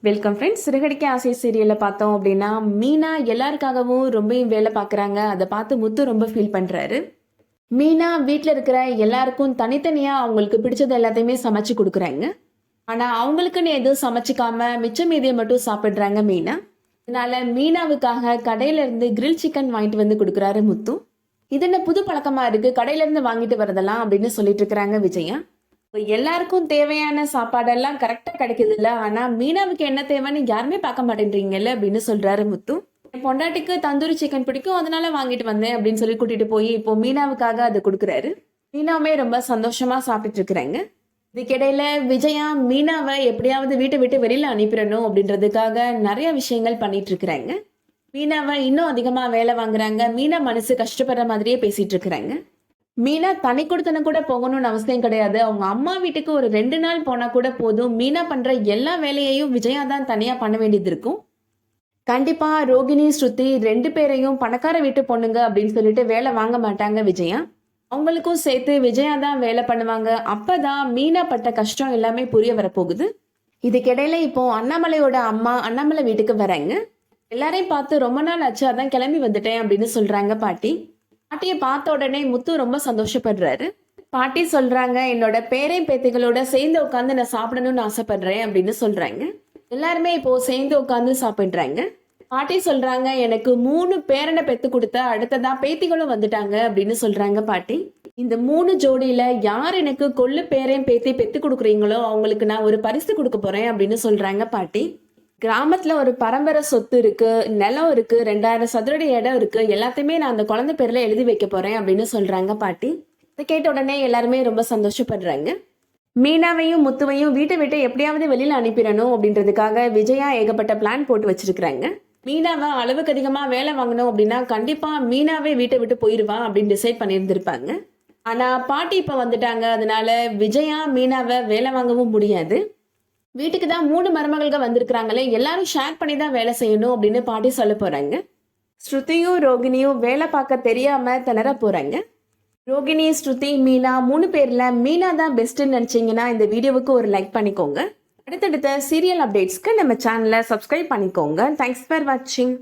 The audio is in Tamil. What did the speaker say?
Welcome friends. சிறுகடிக்க ஆசை சீரியலில் பார்த்தோம் அப்படின்னா மீனா எல்லாருக்காகவும் ரொம்ப வேலை பார்க்குறாங்க. அதை பார்த்து முத்து ரொம்ப ஃபீல் பண்ணுறாரு. மீனா வீட்டில் இருக்கிற எல்லாருக்கும் தனித்தனியாக அவங்களுக்கு பிடிச்சது எல்லாத்தையுமே சமைச்சு கொடுக்குறாங்க. ஆனால் அவங்களுக்குன்னு எதுவும் சமைச்சிக்காம மிச்ச மீதியை மட்டும் சாப்பிட்றாங்க மீனா. அதனால மீனாவுக்காக கடையிலேருந்து கிரில் சிக்கன் வாங்கிட்டு வந்து கொடுக்குறாரு முத்து. இது என்ன புது பழக்கமாக இருக்குது, கடையிலேருந்து வாங்கிட்டு வரதெல்லாம் அப்படின்னு சொல்லிட்டு இருக்கிறாங்க விஜயா. எல்லாருக்கும் தேவையான சாப்பாடெல்லாம் கரெக்டா கிடைக்குது இல்ல, ஆனா மீனாவுக்கு என்ன தேவைன்னு யாருமே பார்க்க மாட்டேன்றீங்கல்ல அப்படின்னு சொல்றாரு முத்து. என் பொண்டாட்டிக்கு தந்தூரி சிக்கன் பிடிக்கும், அதனால வாங்கிட்டு வந்தேன் அப்படின்னு சொல்லி கூட்டிட்டு போய் இப்போ மீனாவுக்காக அதை கொடுக்குறாரு. மீனாவுமே ரொம்ப சந்தோஷமா சாப்பிட்டுட்டு இருக்கிறாங்க. இதுக்கிடையில விஜயா மீனாவை எப்படியாவது வீட்டை விட்டு வெளியில அனுப்பிடணும் அப்படின்றதுக்காக நிறைய விஷயங்கள் பண்ணிட்டு இருக்கிறாங்க. மீனாவை இன்னும் அதிகமா வேலை வாங்குறாங்க. மீனா மனசு கஷ்டப்படுற மாதிரியே பேசிட்டு இருக்கிறாங்க. மீனா தனி கொடுத்தன கூட போகணும்னு அவசியம் கிடையாது. அவங்க அம்மா வீட்டுக்கு ஒரு 2 நாள் போனா கூட போதும். மீனா பண்ற எல்லா வேலையையும் விஜயா தான் தனியா பண்ண வேண்டியது இருக்கும். கண்டிப்பா ரோகிணி ஸ்ருதி 2 பேரையும் பணக்கார வீட்டு பொண்ணுங்க அப்படின்னு சொல்லிட்டு வேலை வாங்க மாட்டாங்க விஜயா. அவங்களுக்கும் சேர்த்து விஜயா தான் வேலை பண்ணுவாங்க. அப்பதான் மீனா பட்ட கஷ்டம் எல்லாமே புரிய வரப்போகுது. இதுக்கிடையில இப்போ அண்ணாமலையோட அம்மா அண்ணாமலை வீட்டுக்கு வராங்க. எல்லாரையும் பார்த்து ரொம்ப நாள் ஆச்சு, அதான் கிளம்பி வந்துட்டேன் அப்படின்னு சொல்றாங்க பாட்டி. பாட்டியை பார்த்த உடனே முத்து ரொம்ப சந்தோஷப்படுறாரு. பாட்டி சொல்றாங்க, என்னோட பேரை பேத்திகளோட சேர்ந்து உட்காந்து நான் சாப்பிடணும்னு ஆசைப்படுறேன் அப்படின்னு சொல்றாங்க. எல்லாருமே இப்போ சேர்ந்து உட்காந்து சாப்பிடுறாங்க. பாட்டி சொல்றாங்க, எனக்கு 3 பேரனை பெத்து கொடுத்த அடுத்ததா பேத்திகளும் வந்துட்டாங்க அப்படின்னு சொல்றாங்க பாட்டி. இந்த 3 ஜோடியில யார் எனக்கு கொள்ளு பேரையும் பேத்தி பெத்து கொடுக்குறீங்களோ அவங்களுக்கு நான் ஒரு பரிசு கொடுக்க போறேன் அப்படின்னு சொல்றாங்க பாட்டி. கிராமத்துல ஒரு பரம்பரை சொத்து இருக்கு, நிலம் இருக்கு, 2000 சதுரடி இடம் இருக்கு, எல்லாத்தையுமே நான் அந்த குழந்தை பேர்ல எழுதி வைக்க போறேன் அப்படின்னு சொல்றாங்க பாட்டி. இதை கேட்ட உடனே எல்லாருமே ரொம்ப சந்தோஷப்படுறாங்க. மீனாவையும் முத்துவையும் வீட்டை விட்டு எப்படியாவது வெளியில அனுப்பிடணும் அப்படின்றதுக்காக விஜயா ஏகப்பட்ட பிளான் போட்டு வச்சிருக்கிறாங்க. மீனாவை அளவுக்கு அதிகமா வேலை வாங்கணும் அப்படின்னா கண்டிப்பா மீனாவே வீட்டை விட்டு போயிருவா அப்படின்னு டிசைட் பண்ணியிருந்திருப்பாங்க. ஆனா பாட்டி இப்ப வந்துட்டாங்க, அதனால விஜயா மீனாவை வேலை வாங்கவும் முடியாது. வீட்டுக்கு தான் 3 மருமகள்கள் வந்திருக்கிறாங்களே, எல்லாரும் ஷேர் பண்ணி தான் வேலை செய்யணும் அப்படின்னு பாட்டி சொல்ல போறாங்க. ஸ்ருதியும் ரோகிணியும் வேலை பார்க்க தெரியாம திணற போறாங்க. ரோகிணி, ஸ்ருதி, மீனா 3 பேர்ல மீனா தான் பெஸ்ட்னு நினைச்சீங்கன்னா இந்த வீடியோவுக்கு ஒரு லைக் பண்ணிக்கோங்க. அடுத்தடுத்த சீரியல் அப்டேட்ஸ்க்கு நம்ம சேனலை சப்ஸ்கிரைப் பண்ணிக்கோங்க. தேங்க்ஸ் ஃபார் வாட்சிங்.